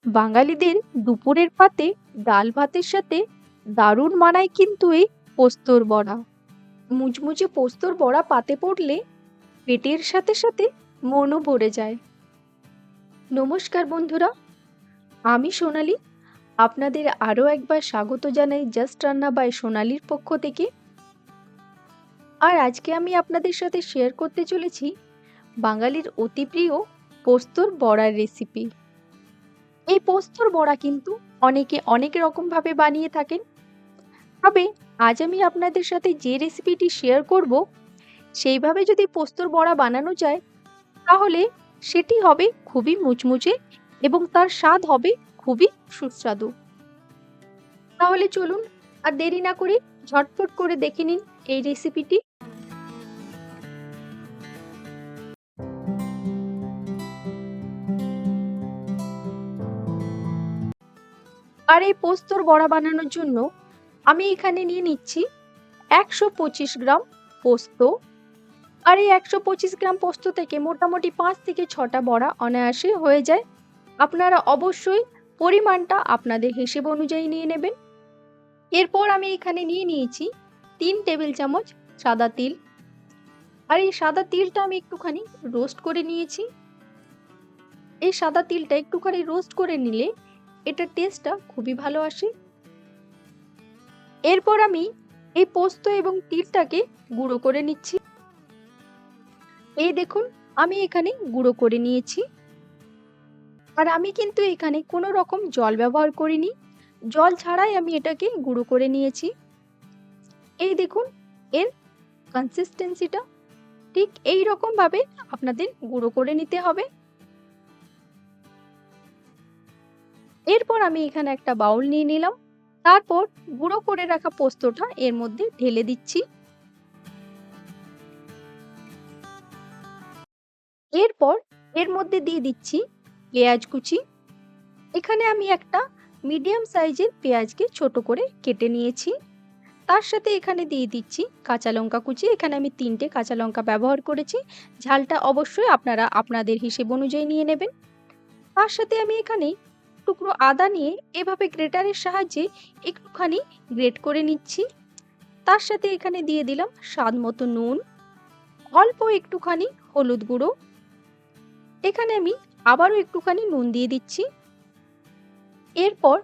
বাঙালিদের দুপুরের পাতে ডাল ভাতের সাথে দারুণ মানায় কিন্তু এই পোস্তর বড়া। মুচমুচে পোস্তর বড়া পাতে পড়লে পেটের সাথে সাথে মনও ভরে যায়। নমস্কার বন্ধুরা, আমি সোনালি। আপনাদের আরও একবার স্বাগত জানাই জাস্ট রান্না বাই সোনালির পক্ষ থেকে। আর আজকে আমি আপনাদের সাথে শেয়ার করতে চলেছি বাঙালির অতি প্রিয় পোস্তর বড়ার রেসিপি। এই পোস্তর বড়া কিন্তু অনেকে অনেক রকমভাবে বানিয়ে থাকেন, তবে আজ আমি আপনাদের সাথে যে রেসিপিটি শেয়ার করব সেইভাবে যদি পোস্তর বড়া বানানো যায় তাহলে সেটি হবে খুবই মুচমুচে এবং তার স্বাদ হবে খুবই সুস্বাদু। তাহলে চলুন আর দেরি না করে ঝটফট করে দেখে নিন এই রেসিপিটি। আর এই পোস্তর বড়া বানানোর জন্য আমি এখানে নিয়ে নিচ্ছি 125 গ্রাম পোস্ত। আর এই 125 গ্রাম পোস্ত থেকে মোটামুটি 5 থেকে 6টা বড়া অনায়াসে হয়ে যায়। আপনারা অবশ্যই পরিমাণটা আপনাদের হিসেব অনুযায়ী নিয়ে নেবেন। এরপর আমি এখানে নিয়ে নিয়েছি 3 টেবিল চামচ সাদা তিল। আর এই সাদা তিলটা আমি একটুখানি রোস্ট করে নিয়েছি। এই সাদা তিলটা একটুখানি রোস্ট করে নিলে এটার টেস্টটা খুবই ভালো আসে। এরপর আমি এই পোস্ত এবং তিলটাকে গুঁড়ো করে নিচ্ছি। এই দেখুন, আমি এখানে গুঁড়ো করে নিয়েছি। আর আমি কিন্তু এখানে কোনো রকম জল ব্যবহার করিনি, জল ছাড়াই আমি এটাকে গুঁড়ো করে নিয়েছি। এই দেখুন, এর কনসিস্টেন্সিটা ঠিক এই রকম ভাবে আপনাদের গুঁড়ো করে নিতে হবে। এরপর আমি এখানে একটা বাউল নিয়ে নিলাম। তারপর গুঁড়ো করে রাখা পোস্তটা এর মধ্যে ঢেলে দিচ্ছি। এরপর এর মধ্যে দিয়ে দিচ্ছি পেঁয়াজ কুচি। এখানে আমি একটা মিডিয়াম সাইজের পেঁয়াজকে ছোট করে কেটে নিয়েছি। তার সাথে এখানে দিয়ে দিচ্ছি কাঁচা লঙ্কা কুচি। এখানে আমি 3টে কাঁচা লঙ্কা ব্যবহার করেছি। ঝালটা অবশ্যই আপনারা আপনাদের হিসেব অনুযায়ী নিয়ে নেবেন। তার সাথে আমি এখানে টুকরো আদা নিয়ে এভাবে গ্রেটারের সাহায্যে একটুখানি গ্রেট করে নিচ্ছি। তার সাথে এখানে দিয়ে দিলাম স্বাদ মতো নুন, অল্প একটুখানি হলুদ গুঁড়ো। এখানে আমি আবারও একটুখানি নুন দিয়ে দিচ্ছি। এরপর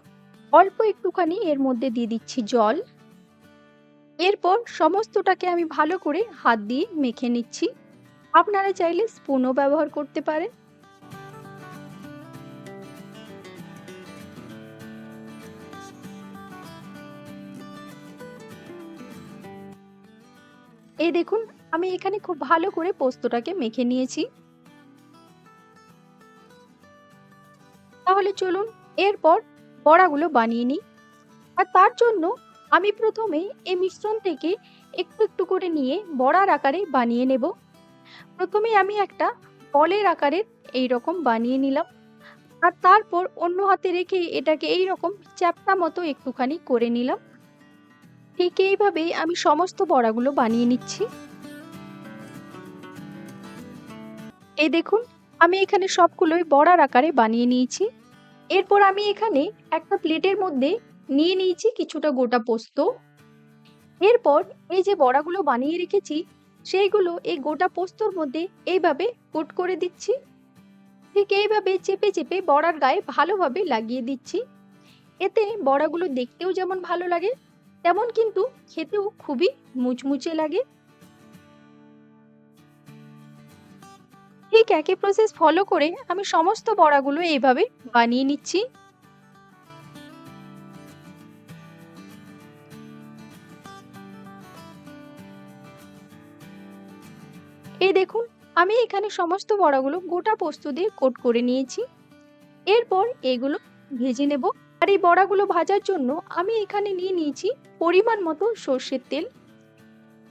অল্প একটুখানি এর মধ্যে দিয়ে দিচ্ছি জল। এরপর সমস্তটাকে আমি ভালো করে হাত দিয়ে মেখে নিচ্ছি। আপনারা চাইলে স্পুনও ব্যবহার করতে পারেন। এই দেখুন, আমি এখানে খুব ভালো করে পোস্তটাকে মেখে নিয়েছি। তাহলে চলুন এরপর বড়াগুলো বানিয়ে নিই। আর তার জন্য আমি প্রথমে এই মিশ্রণ থেকে একটু একটু করে নিয়ে বড়ার আকারে বানিয়ে নেব। প্রথমে আমি একটা বলের আকারের এইরকম বানিয়ে নিলাম। আর তারপর অন্য হাতে রেখে এটাকে এইরকম চ্যাপ্টা মতো একটুখানি করে নিলাম। ঠিক এইভাবেই আমি সমস্ত বড়াগুলো বানিয়ে নিচ্ছি। এই দেখুন, আমি এখানে সবগুলোই বড়ার আকারে বানিয়ে নিয়েছি। এরপর আমি এখানে একটা প্লেটের মধ্যে নিয়ে নিয়েছি কিছুটা গোটা পোস্ত। এরপর এই যে বড়াগুলো বানিয়ে রেখেছি সেইগুলো এই গোটা পোস্তর মধ্যে এইভাবে কোট করে দিচ্ছি। ঠিক এইভাবে চেপে চেপে বড়ার গায়ে ভালোভাবে লাগিয়ে দিচ্ছি। এতে বড়াগুলো দেখতেও যেমন ভালো লাগে তেমন কিন্তু খেতেও খুবই মুচমুচে লাগে। ঠিক একই প্রসেস ফলো করে আমি সমস্ত বড়াগুলো এইভাবে বানিয়ে নিচ্ছি। এই দেখুন, আমি এখানে সমস্ত বড়াগুলো গোটা পোস্ত দিয়ে কোট করে নিয়েছি। এরপর এগুলো ভেজে নেব। আর এই বড়াগুলো ভাজার জন্য আমি এখানে নিয়ে নিয়েছি পরিমাণ মতো সর্ষের তেল।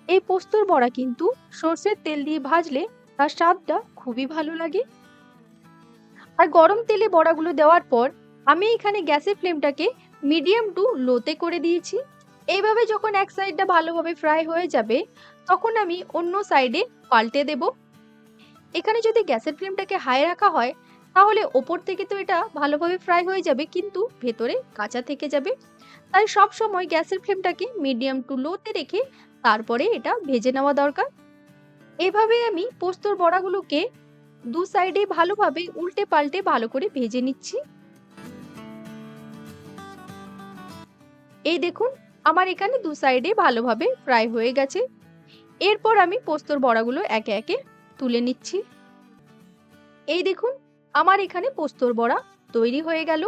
এই পোস্তর বড়া কিন্তু সর্ষের তেল দিয়ে ভাজলে তার স্বাদটা খুবই ভালো লাগে। আর গরম তেলে বড়াগুলো দেওয়ার পর আমি এখানে গ্যাসের ফ্লেমটাকে মিডিয়াম টু লোতে করে দিয়েছি। এইভাবে যখন এক সাইডটা ভালোভাবে ফ্রাই হয়ে যাবে তখন আমি অন্য সাইডে পাল্টে দেব। এখানে যদি গ্যাসের ফ্লেমটাকে হাই রাখা হয় তাহলে ওপর থেকে তো এটা ভালোভাবে ফ্রাই হয়ে যাবে, কিন্তু ভেতরে কাঁচা থেকে যাবে। তাই সব সময় গ্যাসের ফ্লেমটাকে মিডিয়াম টু লোতে রেখে তারপরে এটা ভেজে নেওয়া দরকার। এভাবে আমি পোস্তর বড়াগুলোকে দু সাইডে ভালোভাবে উল্টে পাল্টে ভালো করে ভেজে নিচ্ছি। এই দেখুন, আমার এখানে দু সাইডে ভালোভাবে ফ্রাই হয়ে গেছে। এরপর আমি পোস্তর বড়াগুলো একে একে তুলে নিচ্ছি। এই দেখুন, আমার এখানে পোস্তর বড়া তৈরি হয়ে গেল।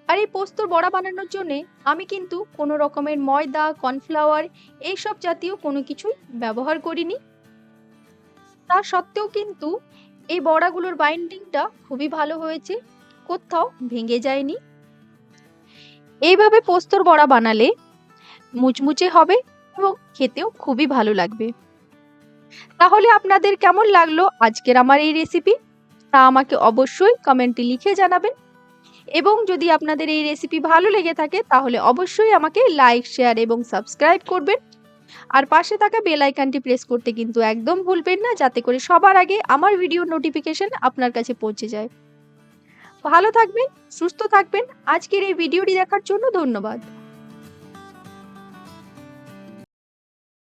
আর এই পোস্তর বড়া বানানোর জন্য আমি কিন্তু কোনো রকমের ময়দা, কর্নফ্লাওয়ার এইসব জাতীয় কোনো কিছুই ব্যবহার করিনি। তা সত্ত্বেও কিন্তু এই বড়াগুলোর বাইন্ডিংটা খুবই ভালো হয়েছে, কোথাও ভেঙে যায়নি। এইভাবে পোস্তর বড়া বানালে মুচমুচে হবে এবং খেতেও খুবই ভালো লাগবে। তাহলে আপনাদের কেমন লাগলো আজকের আমার এই রেসিপি, তা আমাকে অবশ্যই কমেন্টে লিখে জানাবেন। এবং যদি আপনাদের এই রেসিপি ভালো লেগে থাকে তাহলে অবশ্যই আমাকে লাইক, শেয়ার এবং সাবস্ক্রাইব করবেন। আর পাশে থাকা বেল আইকনটি প্রেস করতে কিন্তু একদম ভুলবেন না, যাতে করে সবার আগে আমার ভিডিও নোটিফিকেশন আপনার কাছে পৌঁছে যায়। ভালো থাকবেন, সুস্থ থাকবেন। আজকের এই ভিডিওটি দেখার জন্য ধন্যবাদ।